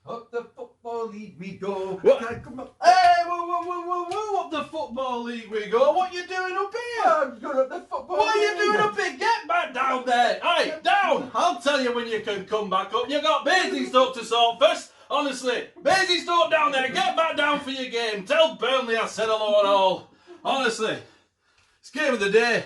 Up the Football League we go. What? Come on. Hey, whoa, up the Football League we go. What you doing up here? I'm going up the Football What are you League. doing up here? Get back down there. Hey, down. I'll tell you when you can come back up. You got Basingstoke to sort first. Honestly, Basingstoke down there. Get back down for your game. Tell Burnley I said hello and all. Honestly, it's game of the day.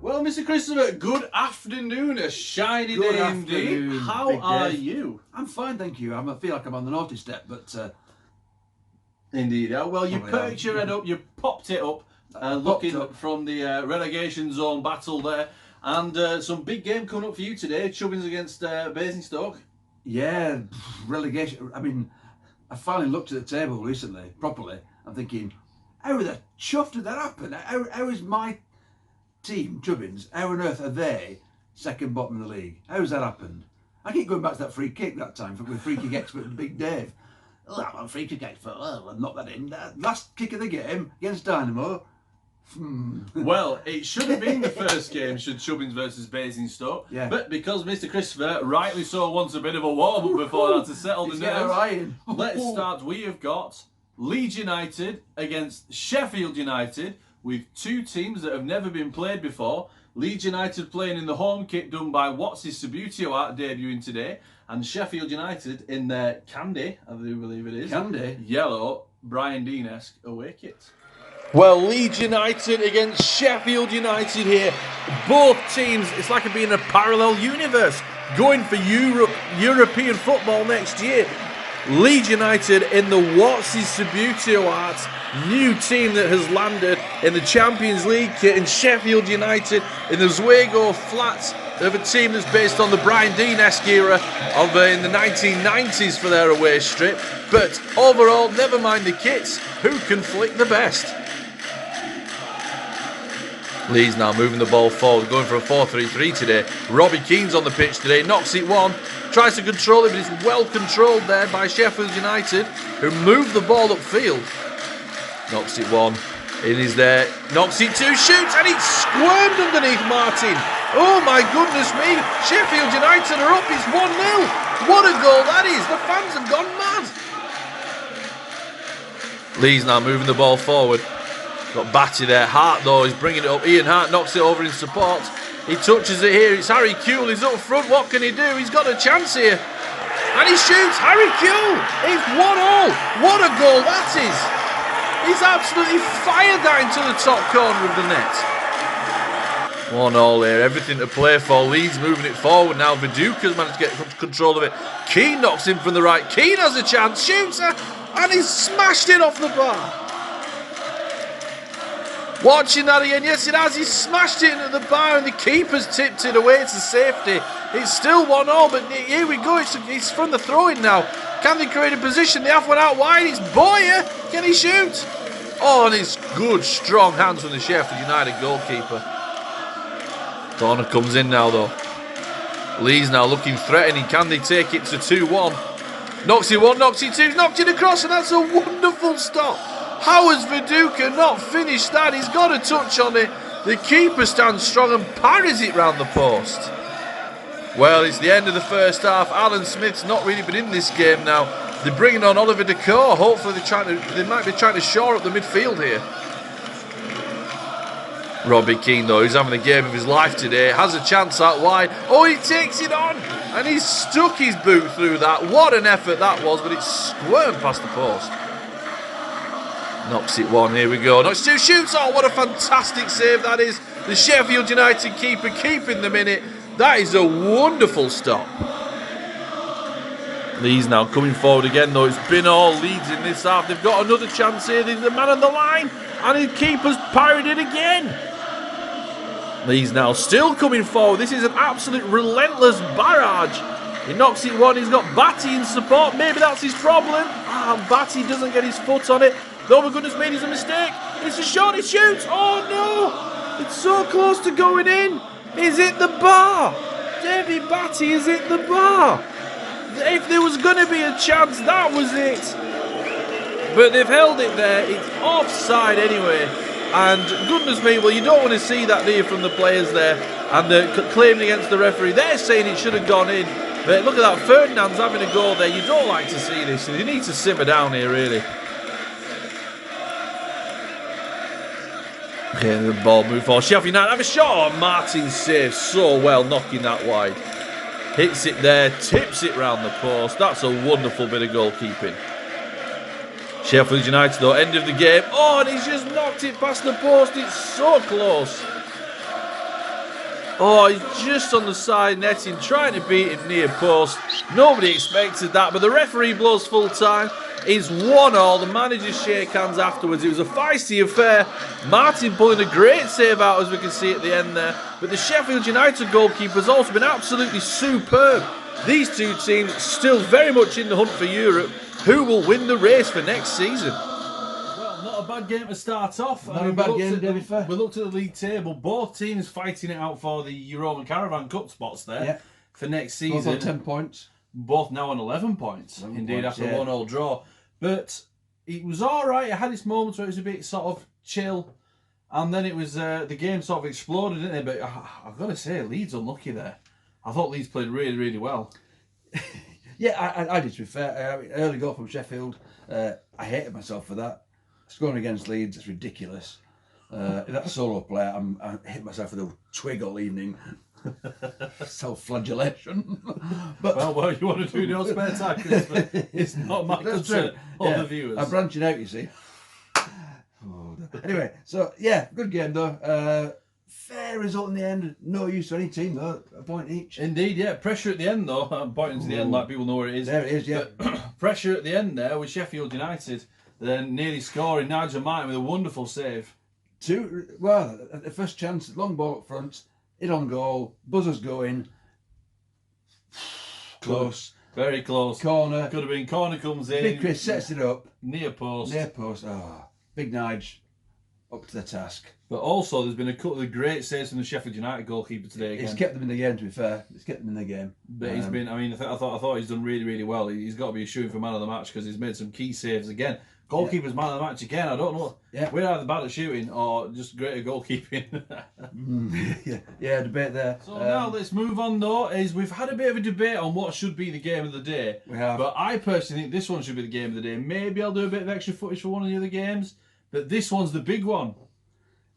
Well, Mr. Christopher, good afternoon. A shiny Good day indeed. afternoon, How Big are Dave. you? I'm fine, thank you. I feel like I'm on the naughty step, but Indeed. Well, you Probably perked your head up, you popped it up, looking up. from the relegation zone battle there. And some big game coming up for you today. Chubbins against Basingstoke. yeah, relegation. I mean, I finally looked at the table recently, properly. I'm thinking, how the chuff did that happen? How is my team, Chubbins, how on earth are they second bottom of the league? How's that happened? I keep going back to that free kick that time with free kick expert Big Dave. Oh, I'm on free kick expert. Oh, I'll knock that in. Last kick of the game against Dynamo. Well, it should have been the first game, should Chubbins versus Basingstoke. Yeah. But because Mr. Christopher, rightly so, wants a bit of a warm-up before that to settle the He's getting nerves. right. Let's start. We have got Leeds United against Sheffield United, with two teams that have never been played before. Leeds United playing in the home kit done by What's-His Subbuteo art debuting today, and Sheffield United in their candy, I do believe it is, Candy? yellow, Brian Dean-esque away kit. Well, Leeds United against Sheffield United here. Both teams, it's like being in a parallel universe, going for European football next year. Leeds United in the What's-His Subbuteo art, new team that has landed in the Champions League kit, and Sheffield United in the Zwago flats of a team that's based on the Brian Dean-esque era of in the 1990s for their away strip. But overall, never mind the kits, who can flick the best? Leeds now moving the ball forward, going for a 4-3-3 today. Robbie Keane's on the pitch today, knocks it one, tries to control it, but it's well controlled there by Sheffield United, who move the ball upfield. Knocks it one, it is there, knocks it two, shoots, and it's squirmed underneath Martin. Oh my goodness me, Sheffield United are up, it's 1-0. What a goal that is, the fans have gone mad. Leeds now moving the ball forward. Got Batty there. Hart though is bringing it up. Ian Hart knocks it over in support. He touches it here. It's Harry Kewell. He's up front. What can he do? He's got a chance here. And he shoots. Harry Kewell. It's 1-1. What a goal that is. He's absolutely fired that into the top corner of the net. 1-1 here. Everything to play for. Leeds moving it forward now. Viduka's managed to get control of it. Keane knocks in from the right. Keane has a chance. Shoots. And he's smashed it off the bar. Watching that again, yes it has, he smashed it into the bar and the keeper's tipped it away to safety. It's still 1-0, but here we go, it's from the throw-in now. Can they create a position? They have one out wide, it's Boyer, can he shoot? Oh, and it's good, strong hands from the Sheffield United goalkeeper. Corner comes in now though. Lee's now looking threatening, can they take it to 2-1? Knocks it one, knocks it two, knocked it across, and that's a wonderful stop. How has Viduka not finished that? He's got a touch on it. The keeper stands strong and parries it round the post. Well, it's the end of the first half. Alan Smith's not really been in this game now. They're bringing on Oliver Decor. Hopefully they might be trying to shore up the midfield here. Robbie Keane though, who's having the game of his life today, has a chance out wide. Oh, he takes it on and he's stuck his boot through that. What an effort that was, but it's squirmed past the post. Knocks it one, here we go. Knocks two, shoots. Oh, what a fantastic save that is. The Sheffield United keeper keeping them in it. That is a wonderful stop. Leeds now coming forward again, though. It's been all Leeds in this half. They've got another chance here. There's the man on the line, and his keeper's parried it again. Leeds now still coming forward. This is an absolute relentless barrage. He knocks it one. He's got Batty in support. Maybe that's his problem. Batty doesn't get his foot on it. Oh my goodness me, he's a mistake. It's a shot. He shoots. Oh no! It's so close to going in. He's hit the bar. David Batty is hit the bar. If there was going to be a chance, that was it. But they've held it there. It's offside anyway. And goodness me, well, you don't want to see that, do you, from the players there? And they're claiming against the referee. They're saying it should have gone in. But look at that, Ferdinand's having a goal there. You don't like to see this. You need to simmer down here, really. Okay, the ball moved forward. Sheffield United have a shot. Oh, Martin saves so well, knocking that wide. Hits it there, tips it round the post. That's a wonderful bit of goalkeeping. Sheffield United, though, end of the game. Oh, and he's just knocked it past the post. It's so close. Oh, he's just on the side netting, trying to beat it near post. Nobody expected that, but the referee blows full time. It's 1-1. The managers shake hands afterwards. It was a feisty affair. Martin pulling a great save out, as we can see at the end there. But the Sheffield United goalkeeper's also been absolutely superb. These two teams still very much in the hunt for Europe. Who will win the race for next season? Well, not a bad game to start off. Not a bad game, David Fair. We looked at the league table. Both teams fighting it out for the Europa Caravan Cup spots there for next season. Both on 10 points. Both now on 11 points. 11 Indeed, points, after a 1-1 draw. But it was all right. It had its moments where it was a bit sort of chill. And then it was the game sort of exploded, didn't it? But I've got to say, Leeds unlucky there. I thought Leeds played really, really well. Yeah, I did, to be fair. Early goal from Sheffield. I hated myself for that. Scoring against Leeds, it's ridiculous. That solo play, I hit myself with a twig all evening. Self-flagellation. But well, you want to do in your spare time, Chris, but it's not my concern. All the viewers. I'm branching out, you see. Anyway, so yeah, good game though. Fair result in the end. No use to any team though. A point each. Indeed, yeah. Pressure at the end though. I'm pointing to the end like people know where it is. There it is, yeah. But pressure at the end there with Sheffield United. Then nearly scoring. Nigel Martin with a wonderful save. Well, at the first chance, long ball up front, hit on goal, buzzers going. Close. Very close. Corner. Could have been corner comes in. Big Chris sets it up. Near post. Near post. Oh, Big Nige up to the task. But also, there's been a couple of great saves from the Sheffield United goalkeeper today again. He's kept them in the game, to be fair. He's kept them in the game. But he's been, I mean, I thought he's done really, really well. He's got to be a shooting for man of the match because he's made some key saves again. Goalkeeper's man of the match again. I don't know. Yeah. We're either bad at shooting or just great at goalkeeping. yeah, debate there. So now let's move on though. We've had a bit of a debate on what should be the game of the day. We have. But I personally think this one should be the game of the day. Maybe I'll do a bit of extra footage for one of the other games. But this one's the big one.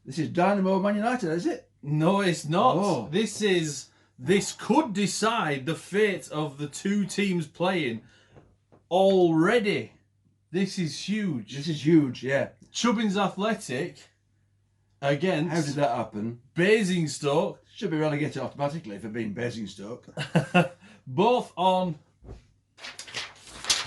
This is Dynamo Man United, is it? No, it's not. Oh. This could decide the fate of the two teams playing already. This is huge. This is huge, yeah. Chubbins Athletic against How did that happen? Basingstoke. Should be relegated automatically for being Basingstoke. Both on...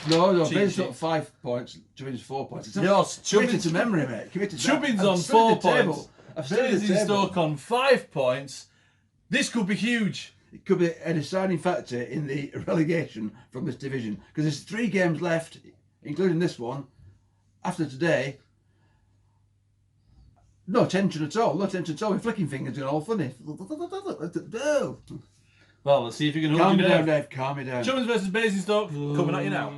No, Cheat Basingstoke sheet. 5 points, Chubbins 4 points. Yes, Committed to memory, mate. Committed to Chubbins that. on I've studied 4 the table. points. I've studied the Basingstoke table. on 5 points. This could be huge. It could be a deciding factor in the relegation from this division because there's 3 games left, including this one. After today, no tension at all. No tension at all. We're flicking fingers and all funny. Well, let's see if you can hold Calm your me down, nerve. Dave. Calm me down. Chubbins versus Basingstoke coming at you now.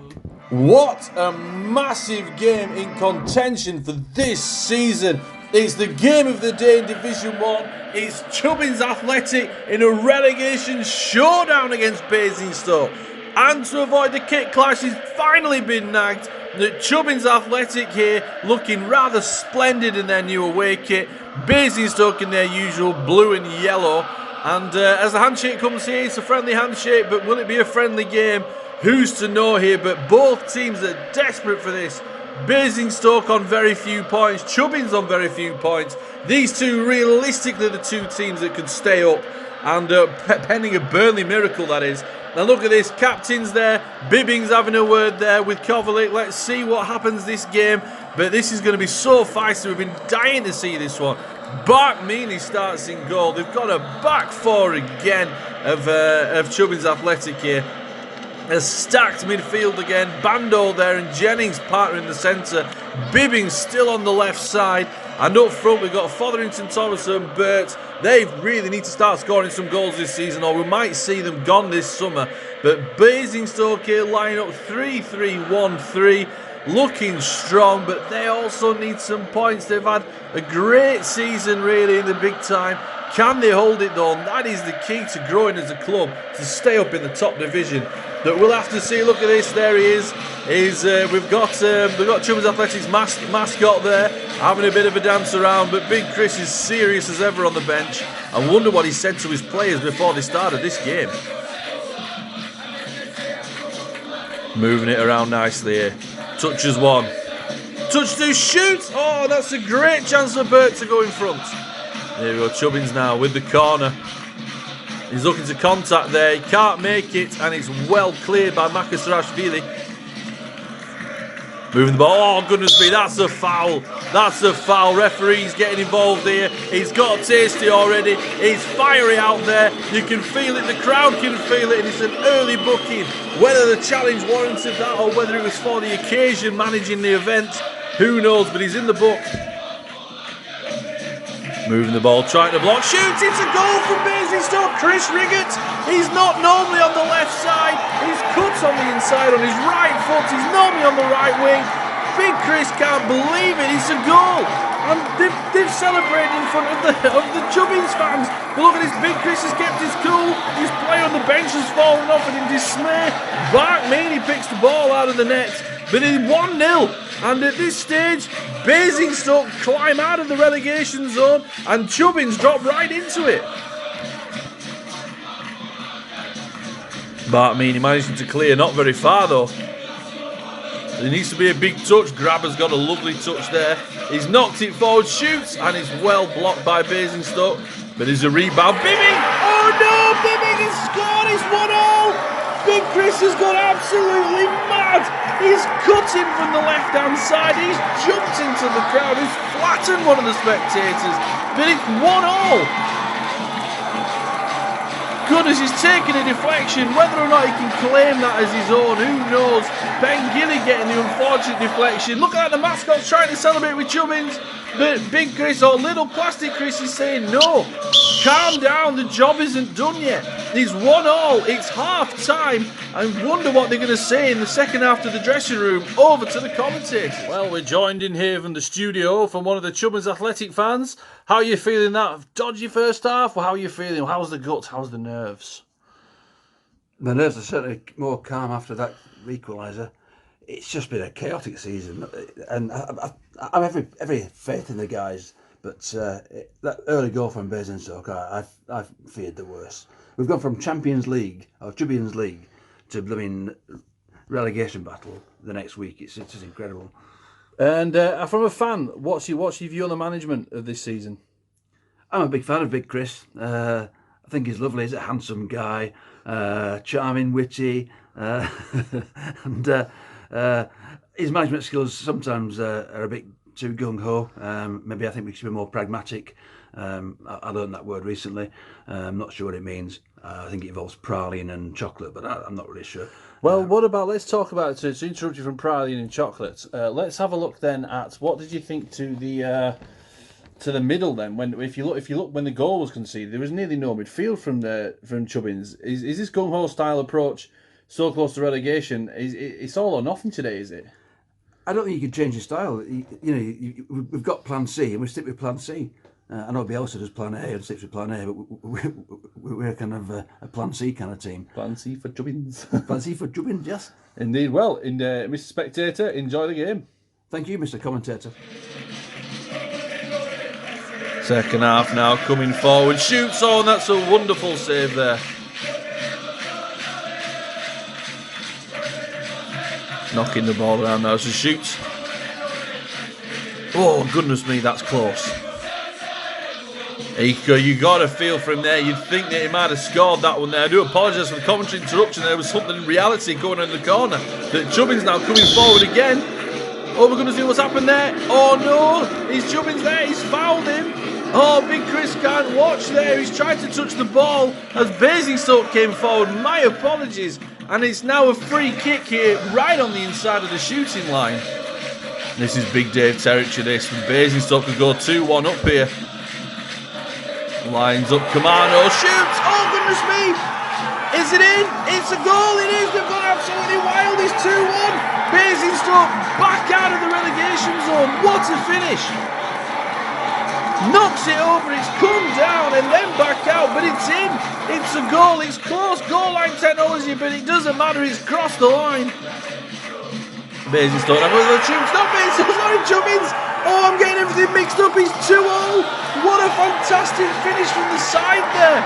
What a massive game in contention for this season. It's the game of the day in Division 1. It's Chubbins Athletic in a relegation showdown against Basingstoke. And to avoid the kit clash, he's finally been nagged. The Chubbins Athletic here looking rather splendid in their new away kit. Basingstoke in their usual blue and yellow. And as the handshake comes here, it's a friendly handshake, but will it be a friendly game? Who's to know here? But both teams are desperate for this. Basingstoke on very few points, Chubbins on very few points. These two realistically the two teams that could stay up. and penning a Burnley miracle, that is. Now look at this, captain's there, Bibbing's having a word there with Kovacic. Let's see what happens this game, but this is going to be so feisty. We've been dying to see this one. Barkmeany starts in goal. They've got a back four again of Chubbins Athletic here. A stacked midfield again. Bando there and Jennings partner in the centre. Bibbing still on the left side. And up front we've got Fotherington, Thomas and Burt. They really need to start scoring some goals this season, or we might see them gone this summer. But Basingstoke here line up 3-3-1-3. Looking strong, but they also need some points. They've had a great season really in the big time. Can they hold it though? And that is the key to growing as a club, to stay up in the top division. But we'll have to see. Look at this. There he is. We've got Chubbins Athletics mascot there, having a bit of a dance around. But Big Chris is serious as ever on the bench. I wonder what he said to his players before they started this game. Moving it around nicely here. Touches one. Touch two, shoots! Oh, that's a great chance for Burt to go in front. There we go, Chubbins now with the corner. He's looking to contact there, he can't make it, and it's well cleared by Makasarashvili. Moving the ball, oh goodness me, that's a foul. That's a foul, referee's getting involved here. He's got a tasty already, he's fiery out there. You can feel it, the crowd can feel it, and it's an early booking. Whether the challenge warranted that or whether it was for the occasion managing the event, who knows, but he's in the book. Moving the ball, trying to block, shoots, it's a goal from Basingstoke. Chris Riggett, he's not normally on the left side, he's cut on the inside on his right foot, he's normally on the right wing. Big Chris can't believe it, it's a goal. And they've celebrated in front of the Chubbins fans. But look at this, Big Chris has kept his cool, his player on the bench has fallen off and in dismay. Barkmeany picks the ball out of the net, but it's 1-0. And at this stage, Basingstoke climb out of the relegation zone and Chubbins drop right into it. Barkmeany managing to clear, not very far though. There needs to be a big touch. Grabber's got a lovely touch there. He's knocked it forward, shoots, and it's well blocked by Basingstoke. But there's a rebound. Bibbing! Oh no! Bibbing has scored! It's 1-0! Big Chris has gone absolutely mad! He's cut in from the left-hand side. He's jumped into the crowd. He's flattened one of the spectators. But it's 1-0! Goodness, he's taken a deflection. Whether or not he can claim that as his own, who knows? Ben Gilly getting the unfortunate deflection. Look at that, the mascot's trying to celebrate with Chubbins. But Big Chris, or Little Plastic Chris, is saying no. Calm down, the job isn't done yet. It's 1-0, it's half time. I wonder what they're going to say in the second half to the dressing room. Over to the commentators. Well, we're joined in here from the studio from one of the Chubbins Athletic fans. How are you feeling that dodgy first half? Or how are you feeling? How's the guts? How's the nerves? The nerves are certainly more calm after that equaliser. It's just been a chaotic season, and I have every faith in the guys. But that early goal from Basingstoke, I've feared the worst. We've gone from Champions League or Champions League to blooming relegation battle the next week. It's just incredible. And from a fan, what's your view on the management of this season? I'm a big fan of Big Chris. I think he's lovely. He's a handsome guy, charming, witty, and his management skills sometimes are a bit too gung-ho. Maybe I think we should be more pragmatic. I learned that word recently. I'm not sure what it means. I think it involves praline and chocolate, but I'm not really sure. Well, what about, let's talk about, to interrupt you from praline and chocolate, let's have a look then at, what did you think to the middle then? If you look when the goal was conceded, there was nearly no midfield from Chubbins. Is this gung-ho style approach so close to relegation? It's all or nothing today, is it? I don't think you can change your style. We've got Plan C, and we stick with Plan C. I know Bielsa does Plan A and sticks with Plan A, but we're kind of a Plan C kind of team. Plan C for Chubbins. Plan C for Chubbins, yes. Indeed. Well, Mr. Spectator, enjoy the game. Thank you, Mr. Commentator. Second half now, coming forward, shoots on. That's a wonderful save there. Knocking the ball around now as he shoots. Oh, goodness me, that's close. You got to feel for him there. You'd think that he might have scored that one there. I do apologise for the commentary interruption. There was something in reality going on in the corner. That Chubbins now coming forward again. Oh, we're going to see what's happened there. Oh no, he's Chubbins there. He's fouled him. Oh, Big Chris can't watch there. He's tried to touch the ball as Basingstoke came forward. My apologies. And it's now a free kick here, right on the inside of the shooting line. This is Big Dave territory, this. Basingstoke could go 2-1 up here. Lines up, Kamano shoots. Oh, goodness me. Is it in? It's a goal. It is. They've gone absolutely wild. It's 2-1. Basingstoke back out of the relegation zone. What a finish. Knocks it over, it's come down and then back out, but it's in. It's a goal, it's close, goal line technology, but it doesn't matter, it's crossed the line. Basingstoke, not Basingstoke, sorry, Chubbins. Oh, I'm getting everything mixed up, it's 2-0. What a fantastic finish from the side there.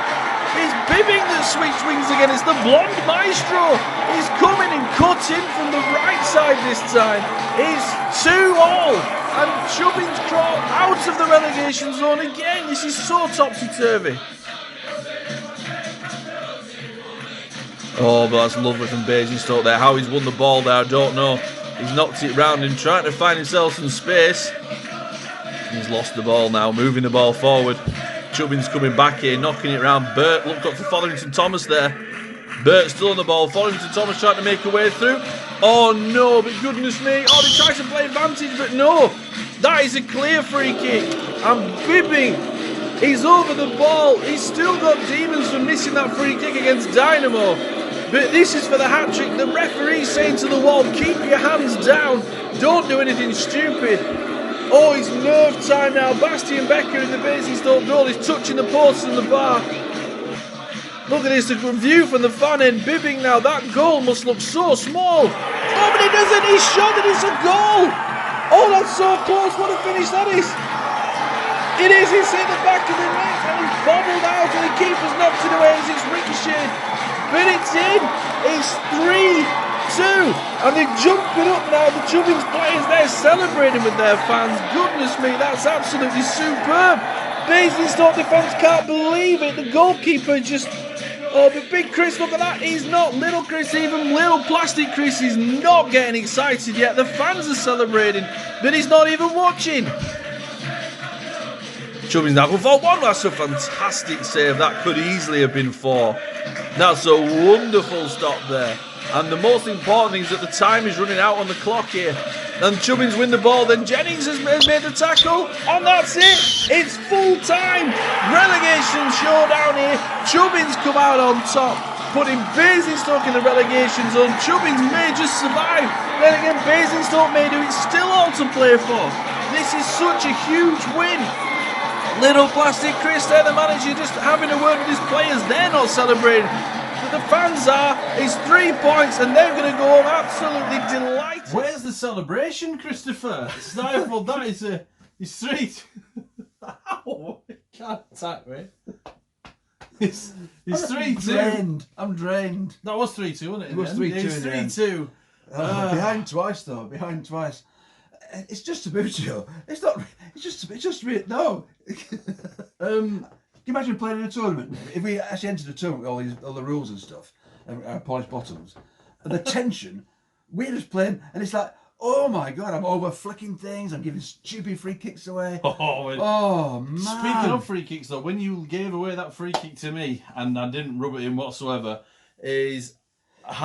It's Bibbing that swings again, it's the blonde maestro. He's coming and cut in from the right side this time. It's 2-0. And Chubbins crawl out of the relegation zone again. This is so topsy-turvy. Oh, but that's lovely from Basingstoke there. How he's won the ball there, I don't know. He's knocked it round and trying to find himself some space. He's lost the ball now, moving the ball forward. Chubbins coming back here, knocking it round. Burt looked up for Fotherington Thomas there. Burt still on the ball. Fotherington Thomas trying to make a way through. Oh no, but goodness me. Oh, they tried to play advantage, but no. That is a clear free kick. And Bibbing, he's over the ball. He's still got demons for missing that free kick against Dynamo. But this is for the hat-trick. The referee's saying to the wall, keep your hands down. Don't do anything stupid. Oh, it's nerve time now. Bastian Becker in the Basingstoke goal is touching the post and the bar. Look at this, the view from the fan end. Bibbing now, that goal must look so small. Oh, but he doesn't, he's shot and it's a goal. Oh, that's so close, what a finish that is. It is, it's in the back of the net and he's bobbled out and the keeper's knocked it away as it's ricocheted. But it's in, it's 3-2. And they're jumping up now, the Chubbins players, they're celebrating with their fans. Goodness me, that's absolutely superb. Basingstoke defence can't believe it, the goalkeeper just... Oh, but Big Chris, look at that. He's not Little Chris, even Little Plastic Chris is not getting excited yet. The fans are celebrating, but he's not even watching. Chubbins now going for one. That's a fantastic save. That could easily have been 4. That's a wonderful stop there. And the most important thing is that the time is running out on the clock here. And Chubbins win the ball, then Jennings has made the tackle, and that's it. It's full time. Relegation showdown here. Chubbins come out on top, putting Basingstoke in the relegation zone. Chubbins may just survive. Then again, Basingstoke may do. It's still all to play for. This is such a huge win. Little Plastic Chris there, the manager, just having a word with his players. They're not celebrating. The fans are. It's 3 points and they're going to go home absolutely delighted. Where's the celebration, Christopher? Stifle, that is a... It's 3... Ow, you can't attack me. It's 3-2. I'm drained. That was 3-2, wasn't it? It was 3-2. It's 3-2. Behind twice though. Behind twice. It's just Subbuteo. It's not. It's just no. Can you imagine playing in a tournament? If we actually entered a tournament with all the rules and stuff, and polished bottoms, and the tension, we're just playing, and it's like, oh my god, I'm over flicking things, I'm giving stupid free kicks away. Oh man. Speaking of free kicks though, when you gave away that free kick to me, and I didn't rub it in whatsoever,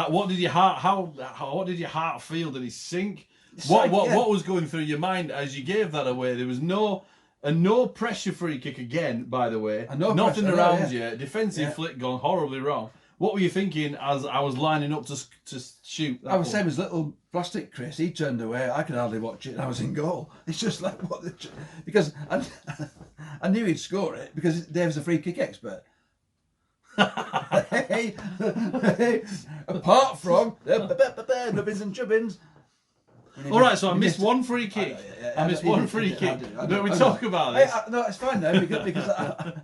what did your heart feel? Did it sink? What was going through your mind as you gave that away? There was no pressure free kick again, by the way. Nothing around you. Defensive flick gone horribly wrong. What were you thinking as I was lining up to shoot? I was same as Little Plastic Chris. He turned away. I could hardly watch it, and I was in goal. It's just like what because I knew he'd score it because Dave's a free kick expert. Hey, apart from nubbins and chubbins. All right, so I missed one free kick. I missed one free kick. Don't we talk about this? No, it's fine now because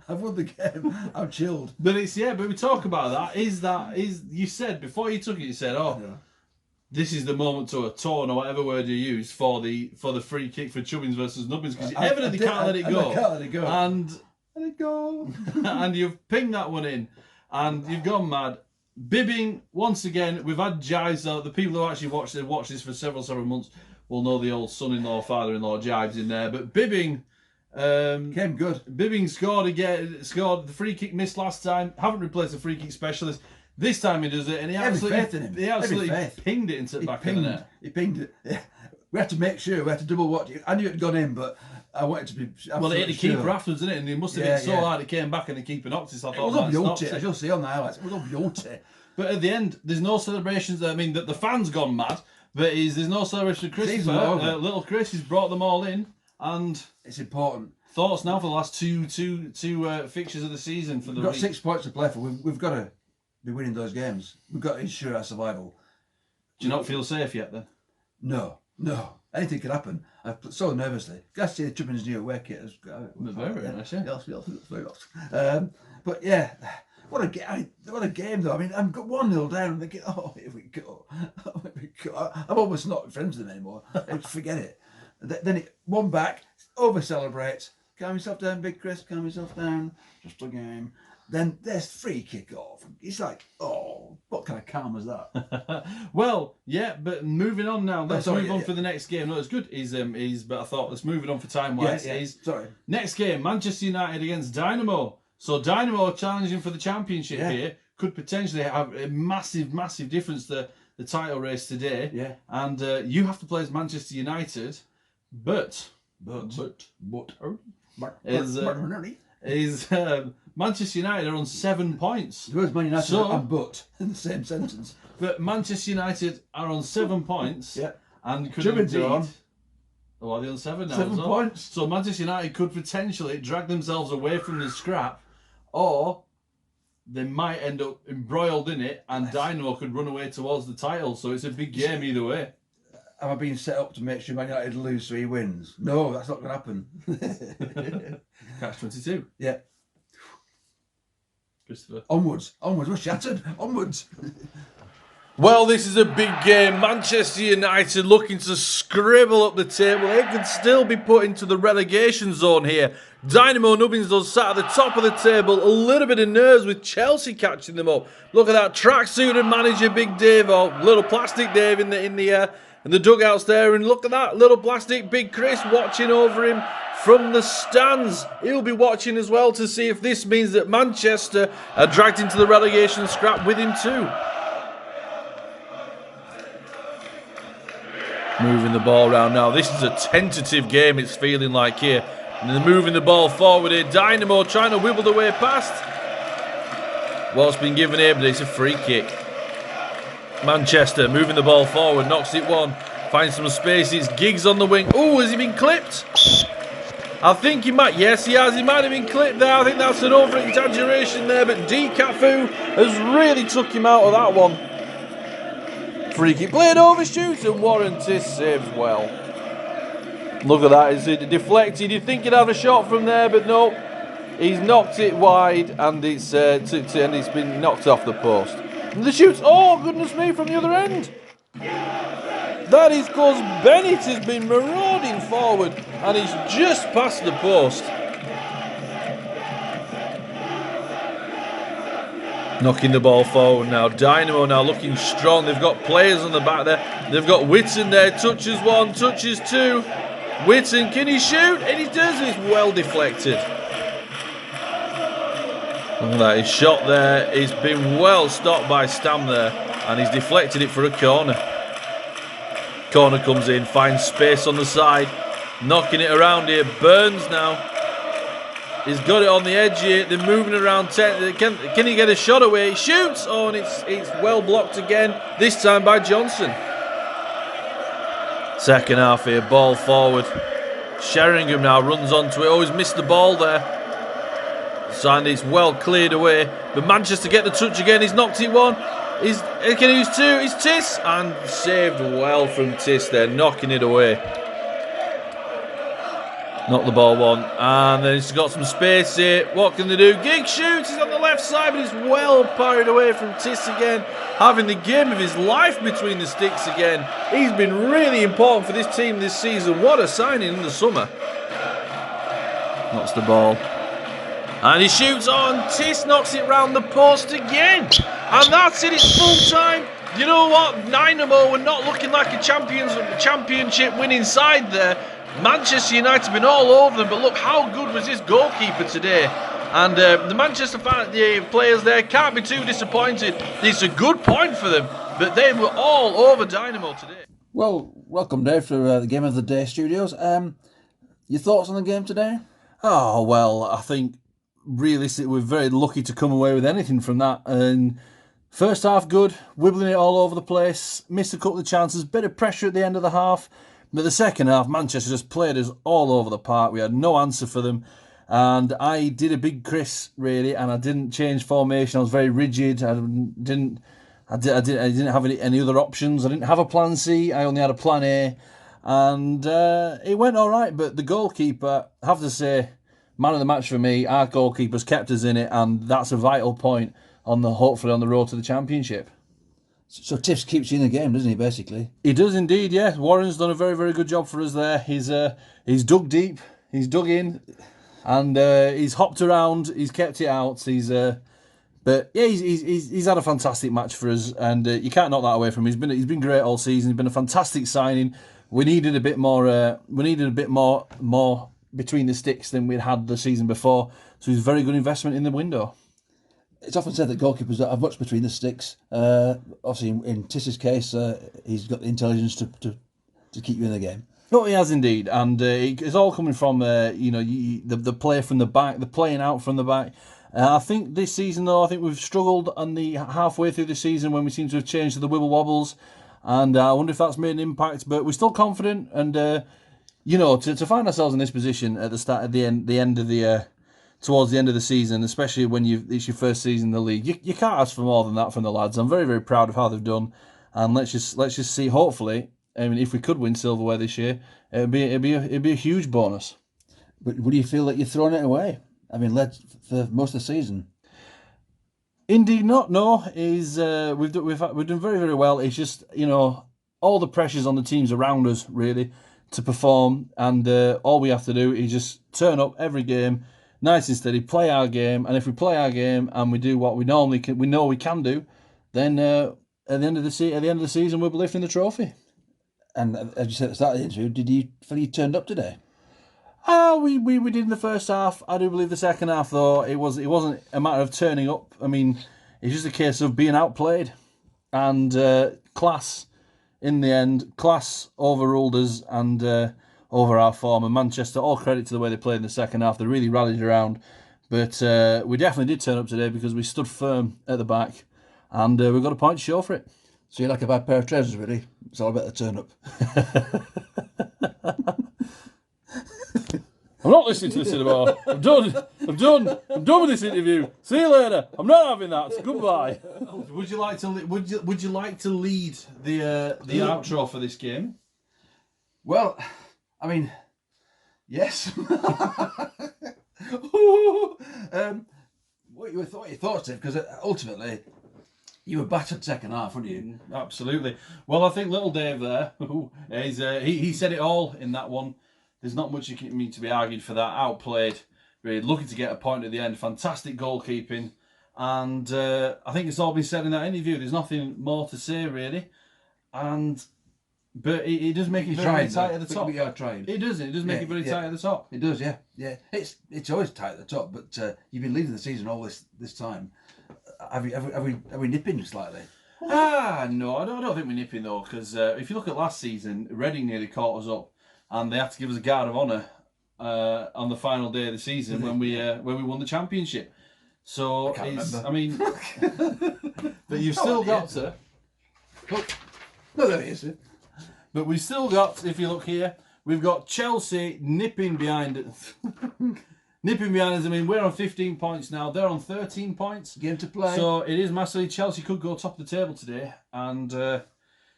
I've won the game. I'm chilled. But we talk about that. You said before you took it, you said, this is the moment to atone, or whatever word you use for the free kick for Chubbins versus Nubbins, because you evidently can't let it go. I can't let it go. And Let it go. And you've pinged that one in, and you've gone mad. Bibbing, once again, we've had jibes. The people who actually watched this for several months will know the old son-in-law, father-in-law jibes in there. But Bibbing came good. Bibbing scored the free kick missed last time. Haven't replaced the free kick specialist. This time he does it, and he absolutely pinged it into the back of the net. He pinged it. Yeah. We had to make sure. We had to double watch it. I knew it had gone in, but I wanted to be. Well, it hit the keeper afterwards, didn't it? And he must have hit so hard it came back, and the keeper knocked it. So I thought, it was on beauty, as you'll see on the highlights. It was on beauty. But at the end, there's no celebrations. I mean, the fans gone mad, but there's no celebration of Christopher. Little Chris has brought them all in, and it's important. Thoughts now for the last two fixtures of the season for the. We've got 6 points to play for. We've got to be winning those games. We've got to ensure our survival. Do you not feel safe yet then? No. Anything could happen. I've put so nervously. Guys, see the Chubbins new away kit. Very nice, yeah. But yeah, what a game though. I mean, I'm 1-0 down and thinking, oh, here we go. I'm almost not friends with them anymore. Forget it. Then it one back, over celebrates. Calm yourself down, Big Chris. Calm yourself down. Just a game. Then there's free kick off. It's like, oh, what kind of calm was that? Well, yeah, but moving on now. Let's move on for the next game. No, it's good. But I thought let's move it on for time wise. Next game, Manchester United against Dynamo. So Dynamo challenging for the championship here could potentially have a massive difference to the title race today. Yeah. And you have to play as Manchester United, but Manchester United are on 7 points. There was Man United and but in the same sentence. But Manchester United are on 7 points. Yeah. And could Chubbins are on. Oh, are they on 7 now? 7 points. So Manchester United could potentially drag themselves away from the scrap, or they might end up embroiled in it, and Dynamo could run away towards the title. So it's a big game either way. Am I being set up to make sure Man United lose so he wins? No, that's not going to happen. Catch 22. Yeah. Christopher. Onwards. We're shattered. Onwards. Well, this is a big game. Manchester United looking to scribble up the table. They could still be put into the relegation zone here. Dynamo Nubbins though sat at the top of the table. A little bit of nerves with Chelsea catching them up. Look at that tracksuit and manager Big Dave, or little plastic Dave in the dugouts there. And look at that little plastic Big Chris watching over him from the stands. He'll be watching as well to see if this means that Manchester are dragged into the relegation scrap with him too. Moving the ball around now. This is a tentative game, it's feeling like here. And they're moving the ball forward here. Dynamo trying to wibble the way past. Well, it's been given here, but it's a free kick. Manchester moving the ball forward, knocks it one. Finds some space, it's Giggs on the wing. Oh, has he been clipped? I think he might. Yes, he has. He might have been clipped there. I think that's an over-exaggeration there, but D. Cafu has really took him out of that one. Free kick played overshoot, and Warren Tiss saves well. Look at that, it's deflected. You'd think he'd have a shot from there, but no. He's knocked it wide, and it's been knocked off the post. And the shoots, oh goodness me, from the other end. That is because Bennett has been marauding forward, and he's just past the post. Knocking the ball forward now. Dynamo now looking strong. They've got players on the back there. They've got Whitten there. Touches one, touches two. Whitten, can he shoot? And he does. It's well deflected. Look at that. His shot there. It's been well stopped by Stam there. And he's deflected it for a corner. Corner comes in. Finds space on the side. Knocking it around here. Burns now. He's got it on the edge here. They're moving around 10. Can he get a shot away? He shoots. Oh, and it's well blocked again. This time by Johnson. Second half here. Ball forward. Sheringham now runs onto it. Oh, he's missed the ball there. And it's well cleared away. But Manchester get the touch again. He's knocked it one. Can he use two? It's Tiss. And saved well from Tiss there. Knocking it away. Knock the ball one, and then he's got some space here. What can they do? Giggs shoots, he's on the left side, but he's well parried away from Tiss again. Having the game of his life between the sticks again. He's been really important for this team this season. What a signing in the summer. Knocks the ball. And he shoots on. Tis knocks it round the post again. And that's it. It's full time. You know what? Dynamo were not looking like a championship winning side there. Manchester United have been all over them. But look, how good was this goalkeeper today? And the Manchester the players there can't be too disappointed. It's a good point for them. But they were all over Dynamo today. Well, welcome, Dave, to the Game of the Day studios. Your thoughts on the game today? Oh, well, I think realistically we're very lucky to come away with anything from that. And first half good, wibbling it all over the place, missed a couple of chances, bit of pressure at the end of the half. But the second half, Manchester just played us all over the park. We had no answer for them. And I did a big Chris, really, and I didn't change formation. I was very rigid. I didn't have any other options. I didn't have a plan C. I only had a plan A. And it went all right. But the goalkeeper, I have to say, man of the match for me. Our goalkeeper's kept us in it, and that's a vital point hopefully on the road to the championship. So Tiffs keeps you in the game, doesn't he, basically? He does indeed, yeah. Warren's done a very, very good job for us there. He's dug deep, he's dug in, and he's hopped around, he's kept it out. He's had a fantastic match for us, and you can't knock that away from him. He's been great all season. He's been a fantastic signing. We needed a bit more. More between the sticks than we'd had the season before. So he's a very good investment in the window. It's often said that goalkeepers don't have much between the sticks. Obviously, in Tiss's case, he's got the intelligence to keep you in the game. No, he has indeed, and it's all coming from the play from the back, the playing out from the back. I think this season, though, we've struggled on the halfway through the season when we seem to have changed to the wibble wobbles, and I wonder if that's made an impact. But we're still confident, and to find ourselves in this position at towards the end of the season, especially when it's your first season in the league, you can't ask for more than that from the lads. I'm very, very proud of how they've done, and let's just see. Hopefully, I mean, if we could win silverware this year, it'd be a huge bonus. But would you feel that you're throwing it away? I mean, led for most of the season. Indeed, not. No, we've done very, very well. It's just all the pressures on the teams around us really to perform, and all we have to do is just turn up every game, nice and steady, play our game, and if we play our game and we do what we know we can do, then at the end of the season we'll be lifting the trophy. And as you said at the start of the interview, did you feel you turned up today? We did in the first half. I do believe the second half, though, it wasn't a matter of turning up. I mean, it's just a case of being outplayed, and class in the end. Class overruled us and over our form. And Manchester, all credit to the way they played in the second half. They really rallied around, but we definitely did turn up today because we stood firm at the back, and we've got a point to show for it. So you're like a bad pair of trousers, really. It's all about the turn up. I'm not listening to this anymore. I'm done with this interview. See you later. I'm not having that. Goodbye. Would you like to lead the outro for this game? Well, I mean, yes. What your thoughts, Dave? Because ultimately, you were battered second half, weren't you? Absolutely. Well, I think little Dave there, he said it all in that one. There's not much to be argued for that. Outplayed, really looking to get a point at the end. Fantastic goalkeeping, and I think it's all been said in that interview. There's nothing more to say really, but it does make it very tight at the top. We are trying. It does make it very tight at the top. It does, yeah. It's always tight at the top, but you've been leading the season all this time. Are we nipping slightly? No, I don't think we're nipping though, because if you look at last season, Reading nearly caught us up. And they had to give us a guard of honour on the final day of the season when we won the championship. So I mean, but you've still got to. Oh, no, there he is. But we've still got. If you look here, we've got Chelsea nipping behind us. Nipping behind us. I mean, we're on 15 points now. They're on 13 points. Game to play. So it is massively. Chelsea could go top of the table today, and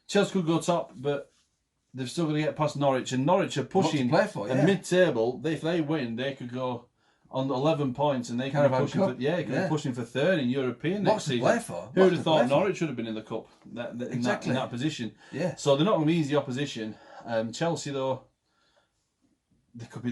Chelsea could go top, but they've still got to get past Norwich, and Norwich are pushing mid-table. If they win, they could go on 11 points, and they could be pushing for third in European next season. Play for? Who would have thought Norwich would have been in the cup in that position? Yeah. So they're not going to be easy opposition. Chelsea, though, they could be,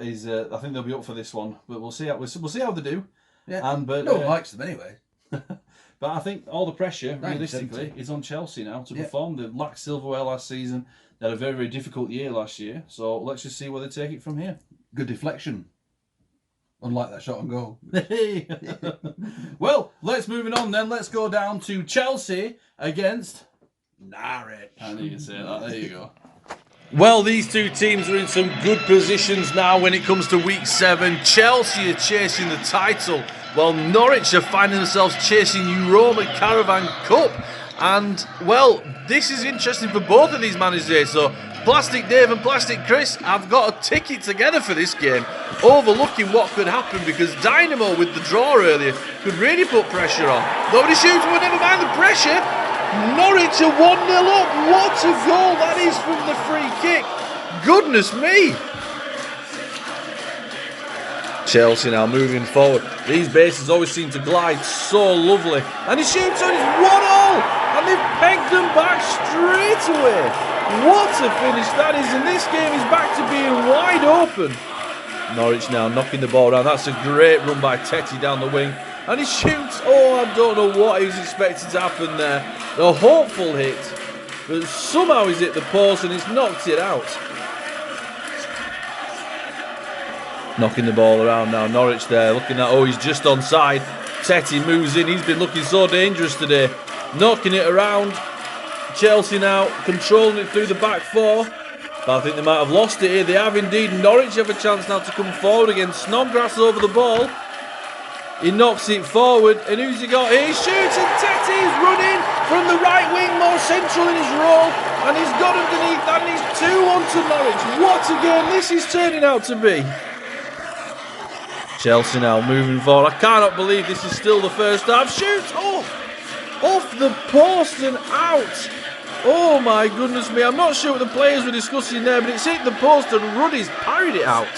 is I think they'll be up for this one, but we'll see how they do. Yeah. But no one likes them anyway. But I think all the pressure, 9-70. realistically, is on Chelsea now to perform. They lacked silverware last season. They had a very, very difficult year last year. So let's just see where they take it from here. Good deflection. Unlike that shot on goal. Well, let's move it on then. Let's go down to Chelsea against Norwich. I knew you'd say that. There you go. Well, these two teams are in some good positions now when it comes to week 7. Chelsea are chasing the title, while Norwich are finding themselves chasing Europa Caravan Cup. And, well, this is interesting for both of these managers. So, Plastic Dave and Plastic Chris have got a ticket together for this game, overlooking what could happen, because Dynamo, with the draw earlier, could really put pressure on. Nobody shoots, but never mind the pressure. Norwich are 1-0 up. What a goal that is from the free kick. Goodness me. Chelsea now moving forward. These bases always seem to glide so lovely. And he shoots and it's 1-0. And they've pegged them back straight away. What a finish that is. And this game is back to being wide open. Norwich now knocking the ball around. That's a great run by Tetty down the wing. And he shoots. Oh, I don't know what he was expecting to happen there. A hopeful hit. But somehow he's hit the post and he's knocked it out. Knocking the ball around now. Norwich there looking at, he's just onside. Tetty moves in. He's been looking so dangerous today. Knocking it around. Chelsea now controlling it through the back four. But I think they might have lost it here. They have indeed. Norwich have a chance now to come forward again. Snodgrass over the ball. He knocks it forward, and who's he got here? He shoots, and Tetty's running from the right wing, more central in his role, and he's got underneath that, and he's 2-1 to Norwich. What a game this is turning out to be. Chelsea now moving forward. I cannot believe this is still the first half. Shoots, off the post and out. Oh my goodness me, I'm not sure what the players were discussing there, but it's hit the post and Ruddy's parried it out.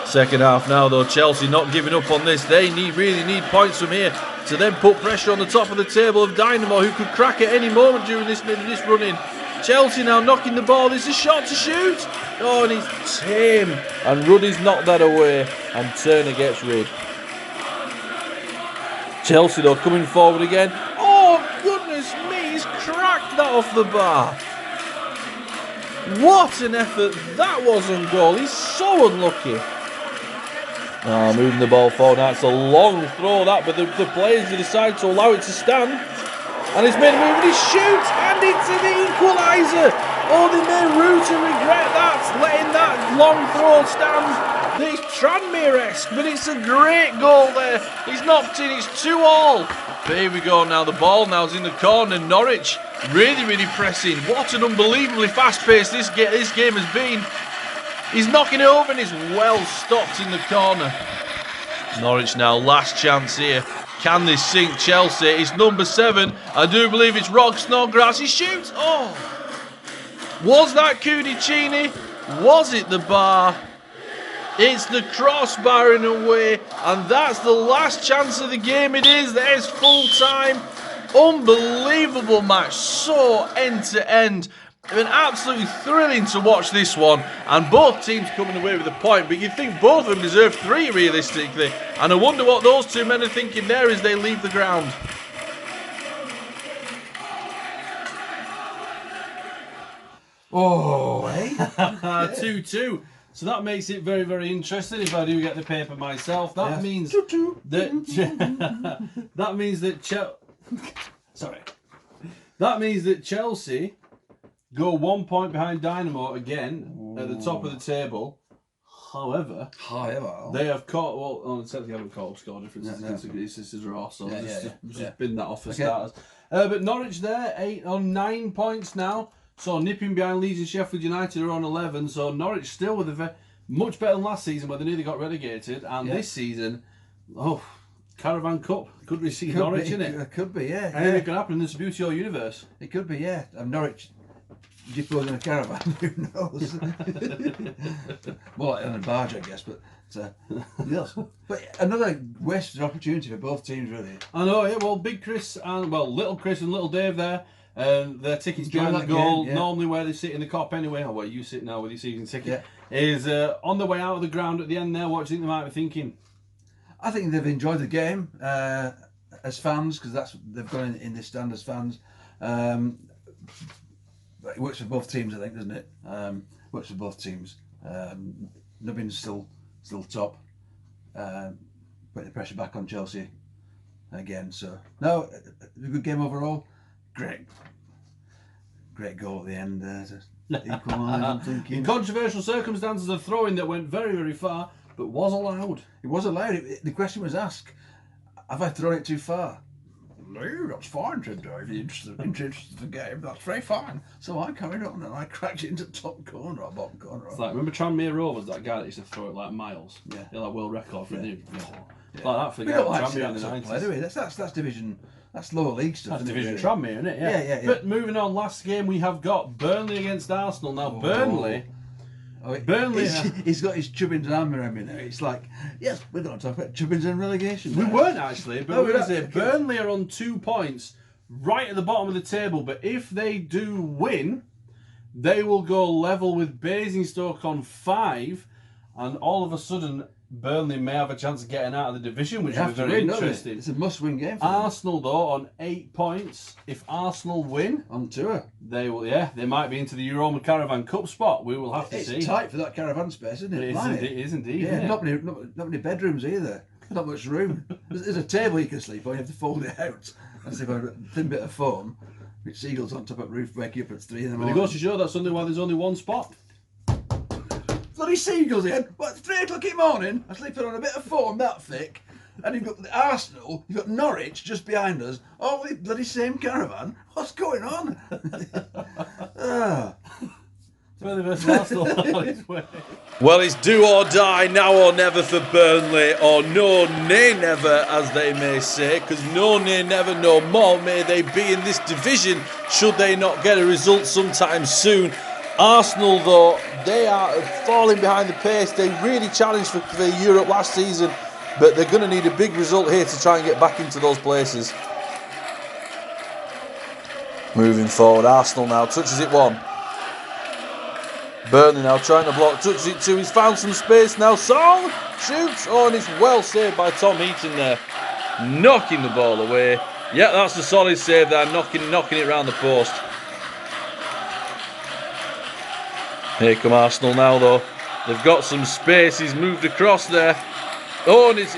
Second half now though, Chelsea not giving up on this. They really need points from here to then put pressure on the top of the table of Dynamo, who could crack at any moment during this run-in. Chelsea now knocking the ball. There's a shot to shoot. Oh, and he's tame. And Ruddy's knocked that away, and Turner gets rid. Chelsea though coming forward again. Oh goodness me, he's cracked that off the bar. What an effort that was on goal. He's so unlucky. Oh, moving the ball forward. That's a long throw that, but the players have decided to allow it to stand. And he's made a move and he shoots, and it's the equaliser. Oh, they may root and regret that, letting that long throw stand. It's Tranmere-esque, but it's a great goal there. He's knocked in, it's 2-2. But here we go now, the ball now's in the corner. Norwich really pressing. What an unbelievably fast-paced this game has been. He's knocking it over and it's well stopped in the corner. Norwich now, last chance here. Can this sink Chelsea? It's number 7. I do believe it's Rog Snodgrass. He shoots. Oh! Was that Cudicini? Was it the bar? It's the crossbar in a way. And that's the last chance of the game. It is. There's full time. Unbelievable match. So end to end. It's been absolutely thrilling to watch this one, and both teams coming away with a point, but you'd think both of them deserve 3 realistically, and I wonder what those two men are thinking there as they leave the ground. Oh, hey? 2-2. So that makes it very interesting. If I do get the paper myself, that means that that means that Chelsea go 1 point behind Dynamo again at the top of the table. However, they have caught. They haven't caught up score difference. It's just a draw, so just bin that off for starters. But Norwich there 9 points now, so nipping behind Leeds and Sheffield United are on 11. So Norwich still with much better than last season, where they nearly got relegated, and this season, Caravan Cup could receive Norwich in it. It could be, Anything can happen in the Subbuteo universe. It could be, And Norwich Depot in a caravan, who knows? More like on a barge, I guess, but yes. But another wasted opportunity for both teams, really. I know, well, Big Chris and Little Chris and Little Dave there, their tickets behind the goal, normally where they sit in the cop anyway, or where you sit now with your season ticket. is on the way out of the ground at the end there. What do you think they might be thinking? I think they've enjoyed the game as fans, because they've gone in this stand as fans. But it works for both teams, I think, doesn't it? Works for both teams. Nubbin's still top, putting the pressure back on Chelsea again. So no, a good game overall. Great goal at the end to equalise. I'm thinking. In controversial circumstances, a throw-in that went very, very far, but was allowed. It was allowed. The question was asked: have I thrown it too far? No, that's fine, Tim Dave. Interested in the game. That's very fine. So I carried on and I cracked it into the top corner or bottom corner. It's like, remember Tranmere Rovers, that guy that used to throw it like miles? Yeah. He had that world record for it. Yeah. Like that for the We guy don't at like to see Tranmere in that the sort of 90s. play, do we? That's division. That's lower league stuff. That's isn't it, Division really? Tranmere, isn't it? Yeah. But moving on, last game we have got Burnley against Arsenal. Now, Burnley... Burnley, he's got his Chubbins arm around me now. It's like, yes, we're going to talk about Chubbins and relegation. We weren't actually, but No, we're going to we're say not. Burnley are on 2 points, right at the bottom of the table. But if they do win, they will go level with Basingstoke on 5, and all of a sudden, Burnley may have a chance of getting out of the division, which They will have be to very win, don't they? interesting. It's a must-win game for them. Arsenal, though, on 8 points. If Arsenal win, On tour. they will. Yeah, they might be into the Euroma Caravan Cup spot. We will have to see. It's tight for that caravan space, isn't it? It is, Blimey. it is indeed. Yeah, isn't it? not many bedrooms either. Not much room. There's a table you can sleep on. You have to fold it out and sleep on a thin bit of foam, which seagulls on top of the roof wake you up at 3 in the But it morning. goes to show that's only why there's only one spot. Bloody seagulls in. What, 3 o'clock in the morning? I'm sleeping on a bit of foam that thick. And you've got the Arsenal, you've got Norwich just behind us. All the bloody same caravan. What's going on? Burnley versus Arsenal on its way. Well, it's do or die, now or never for Burnley, or no nay never, as they may say, because no nay never, no more may they be in this division should they not get a result sometime soon. Arsenal, though, they are falling behind the pace. They really challenged for Europe last season, but they're going to need a big result here to try and get back into those places. Moving forward, Arsenal now touches it 1. Burnley now trying to block, touches it 2. He's found some space now. Song shoots. Oh, and it's well saved by Tom Heaton there, knocking the ball away. Yeah, that's a solid save there, knocking it round the post. Here come Arsenal now, though. They've got some space. He's moved across there. Oh, and he's